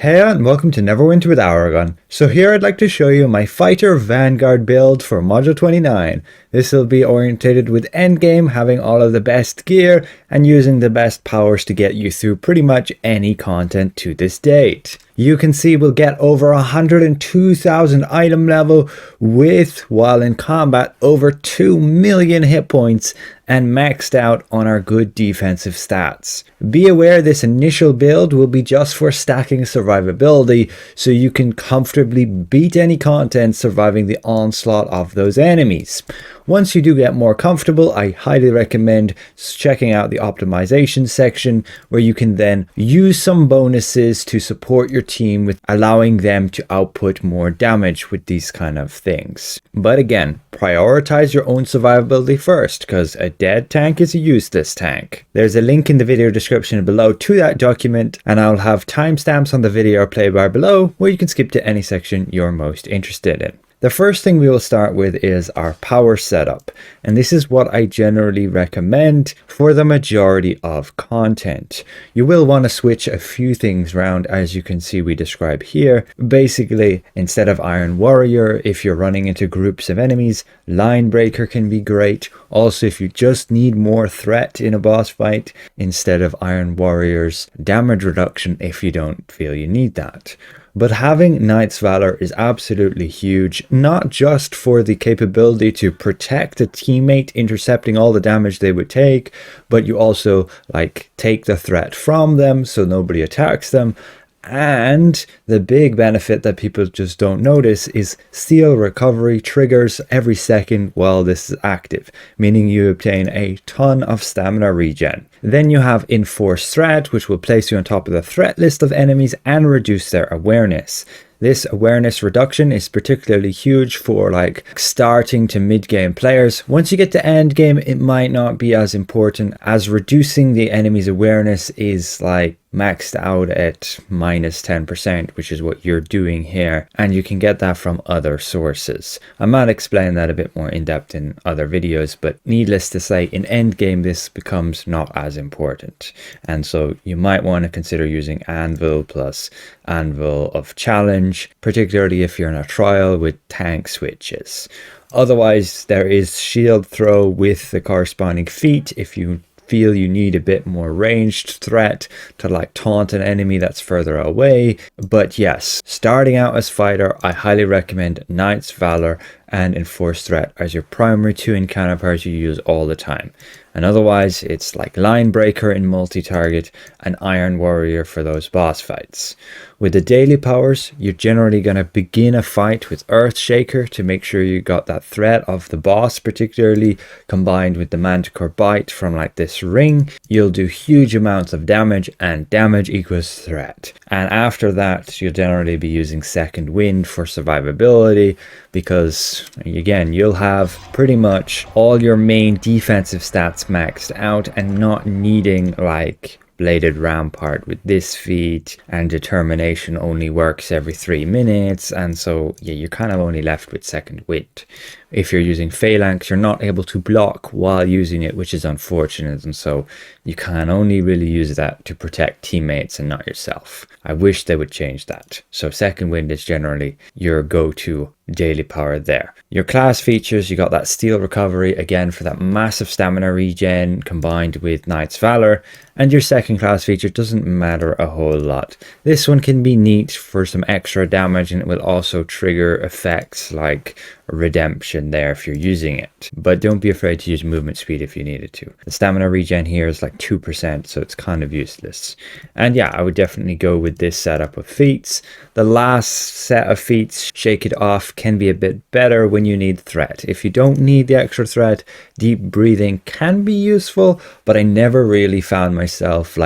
Hey and welcome to Neverwinter with Aragon. So here I'd like to show you my Fighter Vanguard build for Module 29. This will be orientated with endgame, having all of the best gear and using the best powers to get you through pretty much any content to this date. You can see we'll get over 102,000 item level with, while in combat, over 2 million hit points and maxed out on our good defensive stats. Be aware this initial build will be just for stacking survivability, so you can comfortably beat any content surviving the onslaught of those enemies. Once you do get more comfortable, I highly recommend checking out the optimization section, where you can then use some bonuses to support your team with allowing them to output more damage with these kind of things. But again, prioritize your own survivability first, because a dead tank is a useless tank. There's a link in the video description below to that document, and I'll have timestamps on the video play bar below where you can skip to any section you're most interested in. The first thing we will start with is our power setup, and this is what I generally recommend for the majority of content. You will want to switch a few things around, as you can see we describe here. Basically, instead of Iron Warrior, if you're running into groups of enemies, Line Breaker can be great. Also, if you just need more threat in a boss fight, instead of Iron Warrior's damage reduction if you don't feel you need that. But having Knight's Valor is absolutely huge, not just for the capability to protect a teammate intercepting all the damage they would take, but you also take the threat from them so nobody attacks them. And the big benefit that people just don't notice is steel recovery triggers every second while this is active, meaning you obtain a ton of stamina regen. Then you have Enforced Threat, which will place you on top of the threat list of enemies and reduce their awareness. This awareness reduction is particularly huge for starting to mid-game players. Once you get to end game, it might not be as important, as reducing the enemy's awareness is maxed out at minus 10%, which is what you're doing here, and you can get that from other sources. I might explain that a bit more in depth in other videos, but needless to say, in endgame this becomes not as important, and so you might want to consider using Anvil plus Anvil of Challenge, particularly if you're in a trial with tank switches. Otherwise, there is Shield Throw with the corresponding feat if you feel you need a bit more ranged threat to taunt an enemy that's further away. But yes, starting out as fighter, I highly recommend Knight's Valor and Enforced Threat as your primary two encounter powers you use all the time. And otherwise, it's Line Breaker in multi-target and Iron Warrior for those boss fights. With the daily powers, you're generally going to begin a fight with Earthshaker to make sure you got that threat of the boss, particularly combined with the Manticore Bite from this ring. You'll do huge amounts of damage, and damage equals threat. And after that, you'll generally be using Second Wind for survivability, because again, you'll have pretty much all your main defensive stats maxed out and not needing Bladed Rampart with this feat, and Determination only works every 3 minutes, and so yeah, you're kind of only left with Second Wind. If you're using Phalanx, you're not able to block while using it, which is unfortunate, and so you can only really use that to protect teammates and not yourself. I wish they would change that. So Second Wind is generally your go-to daily power there. Your class features, you got that Steel Recovery, again for that massive stamina regen combined with Knight's Valor, and your second class feature doesn't matter a whole lot. This one can be neat for some extra damage, and it will also trigger effects like Redemption there if you're using it, but don't be afraid to use movement speed if you needed to. The stamina regen here is 2%, so it's kind of useless. And yeah, I would definitely go with this setup of feats. The last set of feats, Shake It Off, can be a bit better when you need threat. If you don't need the extra threat, Deep Breathing can be useful, but I never really found myself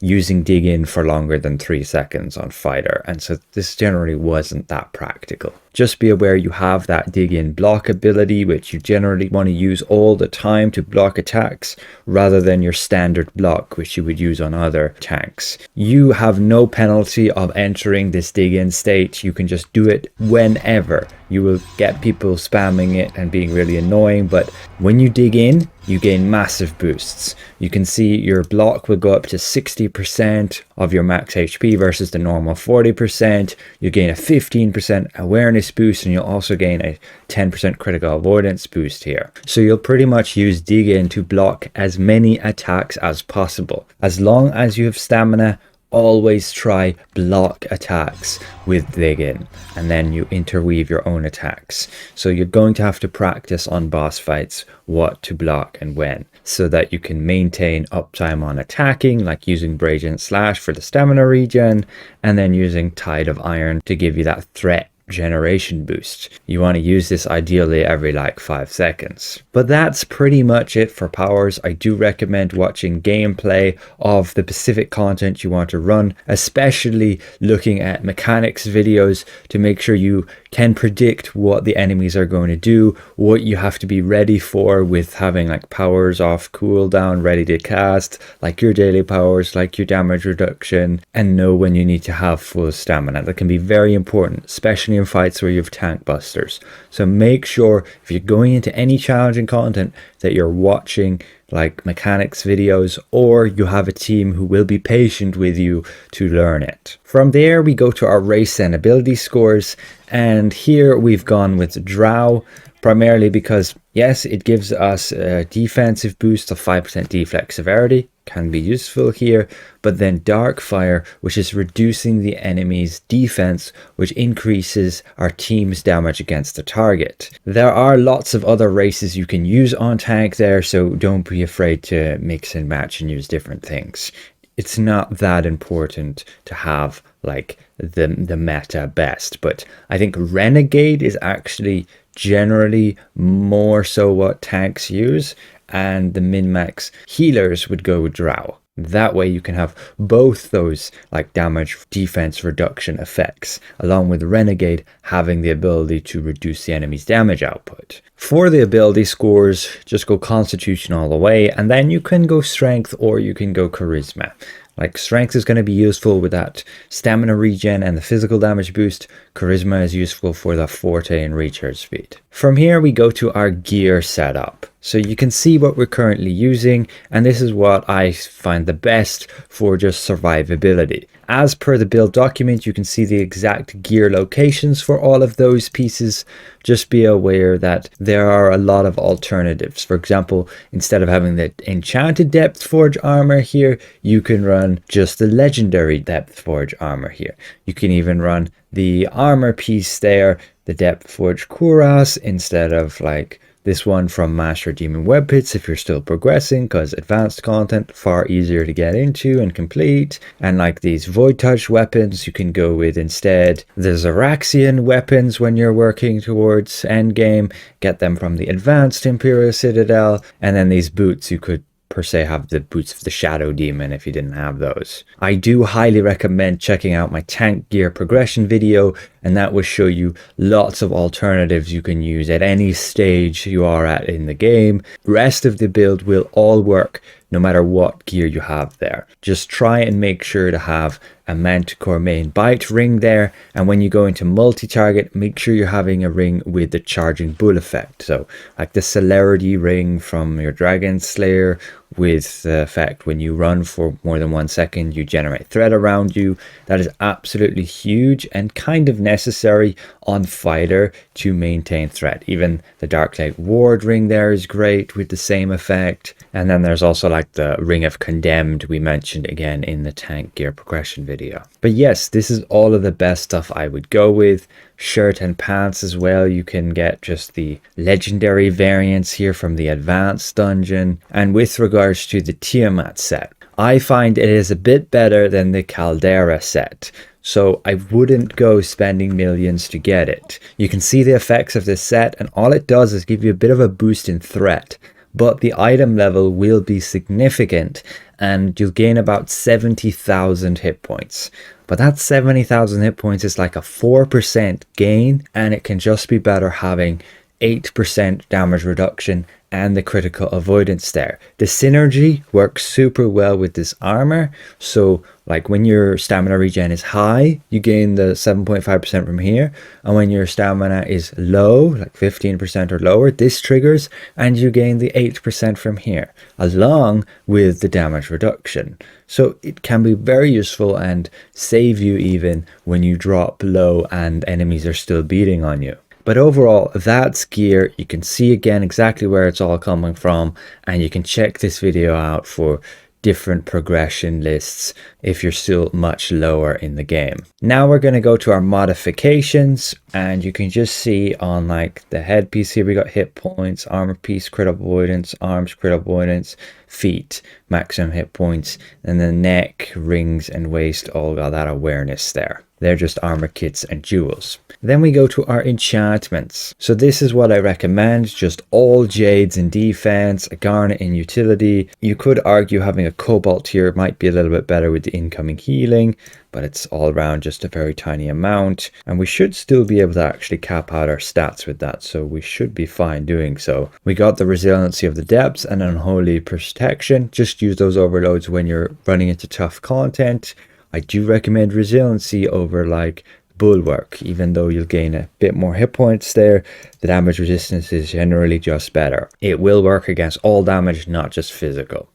using Dig In for longer than 3 seconds on fighter, and so this generally wasn't that practical. Just be aware you have that Dig In block ability, which you generally want to use all the time to block attacks, rather than your standard block, which you would use on other tanks. You have no penalty of entering this Dig In state. You can just do it whenever. You will get people spamming it and being really annoying, but when you dig in, you gain massive boosts. You can see your block will go up to 60% of your max HP versus the normal 40%. You gain a 15% awareness boost, and you'll also gain a 10% critical avoidance boost here. So you'll pretty much use dig in to block as many attacks as possible. As long as you have stamina, always try block attacks with dig in, and then you interweave your own attacks. So you're going to have to practice on boss fights what to block and when, so that you can maintain uptime on attacking, like using Radiant Slash for the stamina regen, and then using Tide of Iron to give you that threat generation boost. You want to use this ideally every like 5 seconds. But that's pretty much it for powers. I do recommend watching gameplay of the specific content you want to run, especially looking at mechanics videos to make sure you can predict what the enemies are going to do, what you have to be ready for with having like powers off cooldown, ready to cast, like your daily powers, like your damage reduction, and know when you need to have full stamina. That can be very important, especially in fights where you have tank busters. So make sure if you're going into any challenging content that you're watching like mechanics videos, or you have a team who will be patient with you to learn it. From there we go to our race and ability scores, and here we've gone with Drow, primarily because yes, it gives us a defensive boost of 5% deflect severity, can be useful here, but then Darkfire, which is reducing the enemy's defense, which increases our team's damage against the target. There are lots of other races you can use on tank there, so don't be afraid to mix and match and use different things. It's not that important to have like the meta best, but I think Renegade is actually generally more so what tanks use, and the min-max healers would go with Drow. That way you can have both those like damage defense reduction effects, along with Renegade having the ability to reduce the enemy's damage output. For the ability scores, just go Constitution all the way, and then you can go Strength or you can go Charisma. Like Strength is going to be useful with that stamina regen and the physical damage boost. Charisma is useful for the forte and recharge speed. From here we go to our gear setup. So you can see what we're currently using, and this is what I find the best for just survivability. As per the build document, you can see the exact gear locations for all of those pieces. Just be aware that there are a lot of alternatives. For example, instead of having the enchanted depth forge armor here, you can run just the legendary depth forge armor here. You can even run the armor piece there, the depth forge cuirass, instead of like this one from Master Demon Web Pits if you're still progressing, because advanced content far easier to get into and complete. And like these Void Touch weapons you can go with instead. The Zaraxian weapons when you're working towards endgame, get them from the advanced Imperial Citadel. And then these boots, you could per se have the boots of the Shadow Demon if you didn't have those. I do highly recommend checking out my tank gear progression video, and that will show you lots of alternatives you can use at any stage you are at in the game. The rest of the build will all work no matter what gear you have there. Just try and make sure to have a Manticore main bite ring there, and when you go into multi-target, make sure you're having a ring with the charging bull effect. So like the celerity ring from your Dragon Slayer, with the effect when you run for more than 1 second you generate threat around you. That is absolutely huge and kind of necessary on fighter to maintain threat. Even the Darklight Ward ring there is great with the same effect. And then there's also like the Ring of Condemned we mentioned again in the tank gear progression video. But yes, this is all of the best stuff I would go with. Shirt and pants as well, you can get just the legendary variants here from the advanced dungeon. And with regards to the Tiamat set, I find it is a bit better than the Caldera set, so I wouldn't go spending millions to get it. You can see the effects of this set, and all it does is give you a bit of a boost in threat, but the item level will be significant and you'll gain about 70,000 hit points. But that 70,000 hit points is like a 4% gain, and it can just be better having 8% damage reduction and the critical avoidance there. The synergy works super well with this armor. So like when your stamina regen is high, you gain the 7.5% from here. And when your stamina is low, like 15% or lower, this triggers and you gain the 8% from here, along with the damage reduction. So it can be very useful and save you even when you drop low and enemies are still beating on you. But overall, that's gear. You can see again exactly where it's all coming from, and you can check this video out for different progression lists if you're still much lower in the game. Now we're going to go to our modifications, and you can just see on like the headpiece here we got hit points, armor piece crit avoidance, arms crit avoidance, feet maximum hit points, and the neck, rings and waist all got that awareness there. They're just armor kits and jewels. Then we go to our enchantments. So this is what I recommend, just all jades in defense, a garnet in utility. You could argue having a cobalt here might be a little bit better with the incoming healing, but it's all around just a very tiny amount. And we should still be able to actually cap out our stats with that, so we should be fine doing so. We got the resiliency of the depths and unholy protection. Just use those overloads when you're running into tough content. I do recommend resiliency over like bulwark, even though you'll gain a bit more hit points there. The damage resistance is generally just better. It will work against all damage, not just physical.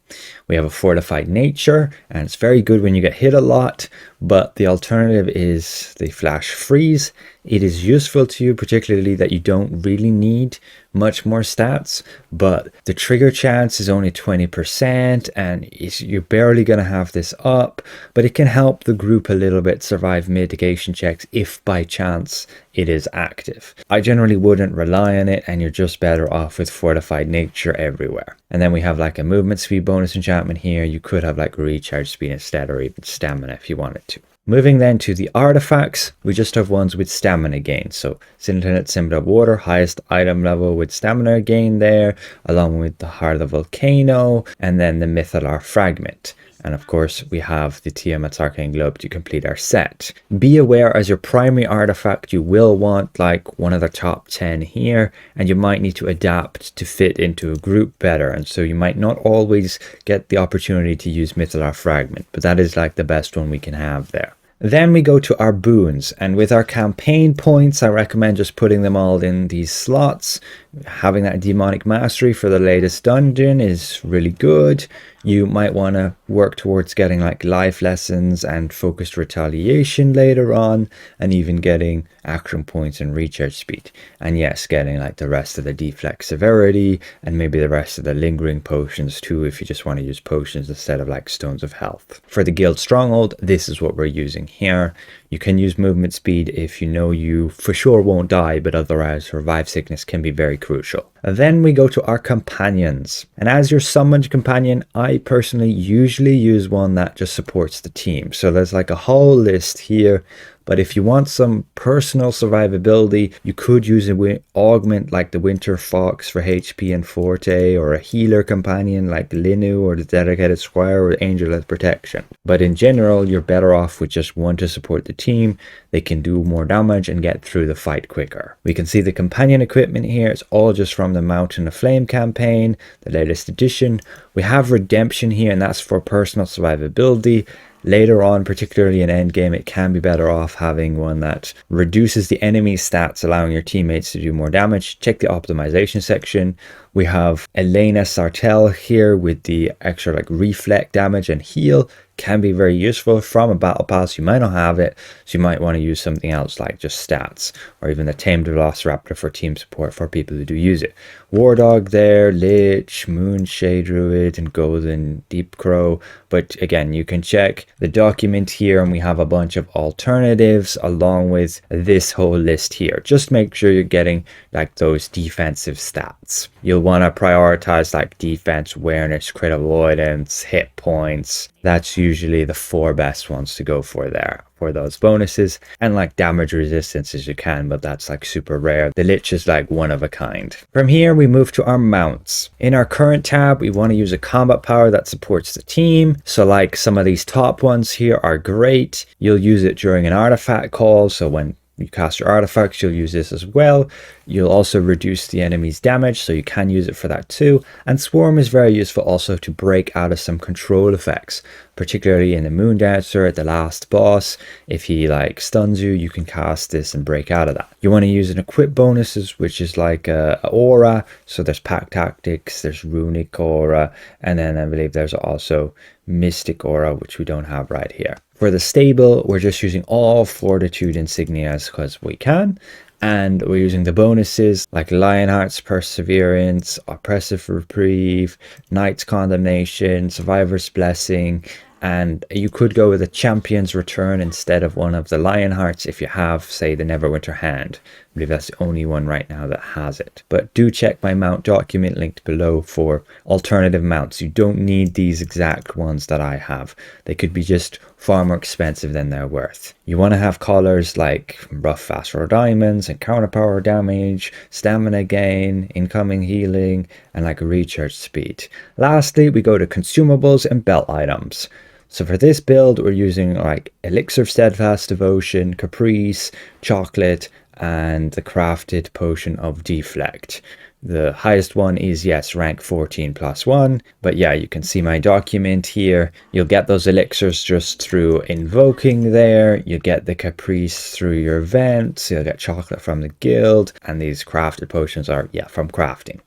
We have a fortified nature, and it's very good when you get hit a lot, but the alternative is the flash freeze. It is useful to you, particularly that you don't really need much more stats, but the trigger chance is only 20%, and you're barely going to have this up, but it can help the group a little bit survive mitigation checks if by chance it is active. I generally wouldn't rely on it, and you're just better off with fortified nature everywhere. And then we have like a movement speed bonus enchantment here. You could have like recharge speed instead, or even stamina if you wanted to. Moving then to the artifacts, we just have ones with stamina gain. So Scintillant Symbol of Water, highest item level with stamina gain there, along with the Heart of the Volcano, and then the Mythallar Fragment. And of course, we have the Tiamat's Arcane Globe to complete our set. Be aware, as your primary artifact, you will want like one of the top 10 here, and you might need to adapt to fit into a group better. And so you might not always get the opportunity to use Mythallar Fragment, but that is like the best one we can have there. Then we go to our boons, and with our campaign points, I recommend just putting them all in these slots. Having that demonic mastery for the latest dungeon is really good. You might want to work towards getting like life lessons and focused retaliation later on, and even getting action points and recharge speed. And yes, getting like the rest of the deflect severity and maybe the rest of the lingering potions too, if you just want to use potions instead of like stones of health. For the guild stronghold, this is what we're using here. You can use movement speed if you know you for sure won't die, but otherwise revive sickness can be very crucial. And then we go to our companions. And as your summoned companion, I personally usually use one that just supports the team. So there's like a whole list here. But if you want some personal survivability, you could use an augment like the Winter Fox for HP and Forte, or a healer companion like Linu or the Dedicated Squire or Angel of Protection. But in general, you're better off with just one to support the team. They can do more damage and get through the fight quicker. We can see the companion equipment here. It's all just from the Mountain of Flame campaign, the latest edition. We have Redemption here, and that's for personal survivability. Later on, particularly in endgame, it can be better off having one that reduces the enemy stats, allowing your teammates to do more damage. Check the optimization section. We have Elena Sartell here with the extra like reflect damage and heal. Can be very useful from a battle pass. You might not have it, so you might want to use something else like just stats, or even the Tamed Velociraptor for team support for people who do use it. War Dog there, Lich, Moonshade Druid, and Golden Deep Crow. But again, you can check the document here, and we have a bunch of alternatives along with this whole list here. Just make sure you're getting like those defensive stats. You'll want to prioritize like defense, awareness, crit avoidance, hit points. That's usually the 4 best ones to go for there for those bonuses, and like damage resistance as you can, but that's like super rare. The Lich is like one of a kind. From here we move to our mounts. In our current tab, we want to use a combat power that supports the team. So like some of these top ones here are great. You'll use it during an artifact call, so when you cast your artifacts, you'll use this as well. You'll also reduce the enemy's damage, so you can use it for that too. And Swarm is very useful also to break out of some control effects, particularly in the Moon Dancer at the last boss. If he like stuns you, you can cast this and break out of that. You want to use an equip bonuses, which is like a aura. So there's Pack Tactics, there's Runic Aura, and then I believe there's also Mystic Aura, which we don't have right here. For the stable, we're just using all Fortitude insignias because we can. And we're using the bonuses like Lionheart's Perseverance, Oppressive Reprieve, Knight's Condemnation, Survivor's Blessing, and you could go with a Champion's Return instead of one of the Lionhearts if you have, say, the Neverwinter Hand. I believe that's the only one right now that has it. But do check my mount document linked below for alternative mounts. You don't need these exact ones that I have. They could be just far more expensive than they're worth. You want to have collars like Rough Fast Roll Diamonds and Counter Power Damage, Stamina Gain, Incoming Healing, and like Recharge Speed. Lastly, we go to Consumables and Belt Items. So for this build, we're using like Elixir of Steadfast Devotion, Caprice, Chocolate, and the crafted potion of Deflect. The highest one is, yes, rank 14 plus 1. But yeah, you can see my document here. You'll get those elixirs just through invoking there. You get the Caprice through your events. You'll get chocolate from the guild. And these crafted potions are, yeah, from crafting.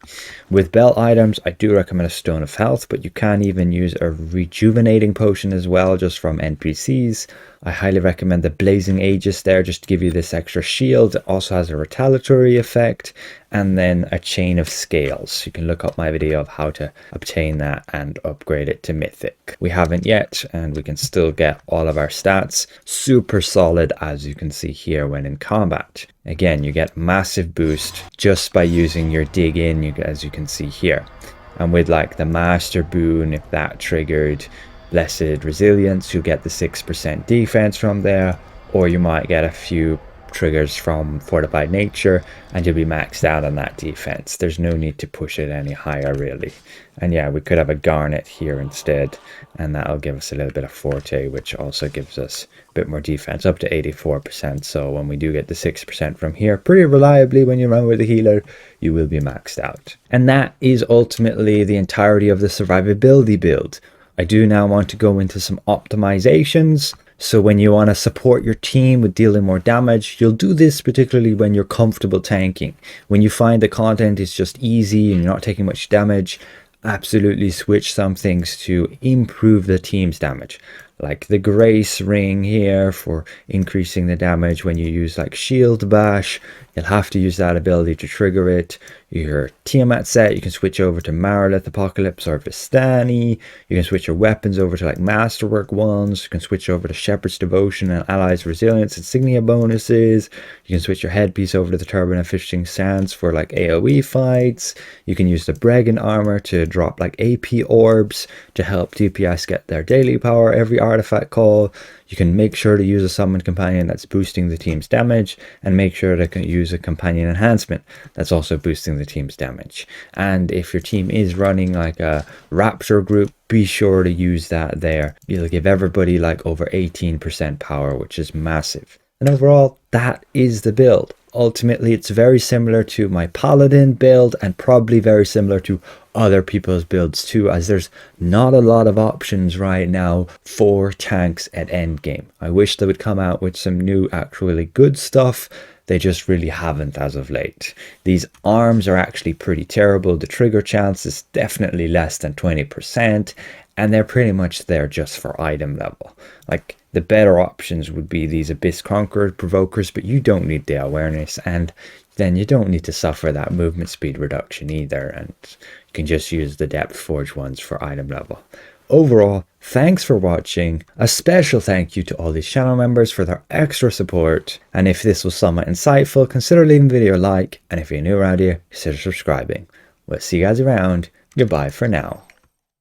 With belt items, I do recommend a Stone of Health, but you can even use a rejuvenating potion as well, just from NPCs. I highly recommend the Blazing Aegis there, just to give you this extra shield. It also has a retaliatory effect, and then a Chain of Scales. You can look up my video of how to obtain that and upgrade it to Mythic. We haven't yet, and we can still get all of our stats super solid, as you can see here when in combat. Again, you get massive boost just by using your dig in, as you can see here. And with like the Master Boon, if that triggered Blessed Resilience, you'll get the 6% defense from there, or you might get a few triggers from Fortified Nature and you'll be maxed out on that defense. There's no need to push it any higher really. And yeah, we could have a Garnet here instead, and that'll give us a little bit of Forte, which also gives us a bit more defense, up to 84%. So when we do get the 6% from here, pretty reliably when you run with a healer, you will be maxed out. And that is ultimately the entirety of the survivability build. I do now want to go into some optimizations. So when you want to support your team with dealing more damage, you'll do this particularly when you're comfortable tanking. When you find the content is just easy and you're not taking much damage, absolutely switch some things to improve the team's damage. Like the Grace Ring here for increasing the damage when you use like Shield Bash. You'll have to use that ability to trigger it. Your Tiamat set, you can switch over to Marilith Apocalypse or Vistani. You can switch your weapons over to like Masterwork ones. You can switch over to Shepherd's Devotion and Allies Resilience Insignia bonuses. You can switch your headpiece over to the Turban of Fishing Sands for like AoE fights. You can use the Bregan armor to drop like AP orbs to help DPS get their daily power every artifact call. You can make sure to use a Summoned Companion that's boosting the team's damage, and make sure to use a Companion Enhancement that's also boosting the team's damage. And if your team is running like a Rapture group, be sure to use that there. You'll give everybody like over 18% power, which is massive. And overall, that is the build. Ultimately, it's very similar to my Paladin build and probably very similar to other people's builds too, as there's not a lot of options right now for tanks at endgame. I wish they would come out with some new actually good stuff. They just really haven't as of late. These arms are actually pretty terrible. The trigger chance is definitely less than 20%, and they're pretty much there just for item level. Like, the better options would be these Abyss Conqueror Provokers, but you don't need the awareness, and then you don't need to suffer that movement speed reduction either, and you can just use the Depth Forge ones for item level. Overall, thanks for watching. A special thank you to all these channel members for their extra support, and if this was somewhat insightful, consider leaving the video a like, and if you're new around here, consider subscribing. We'll see you guys around. Goodbye for now.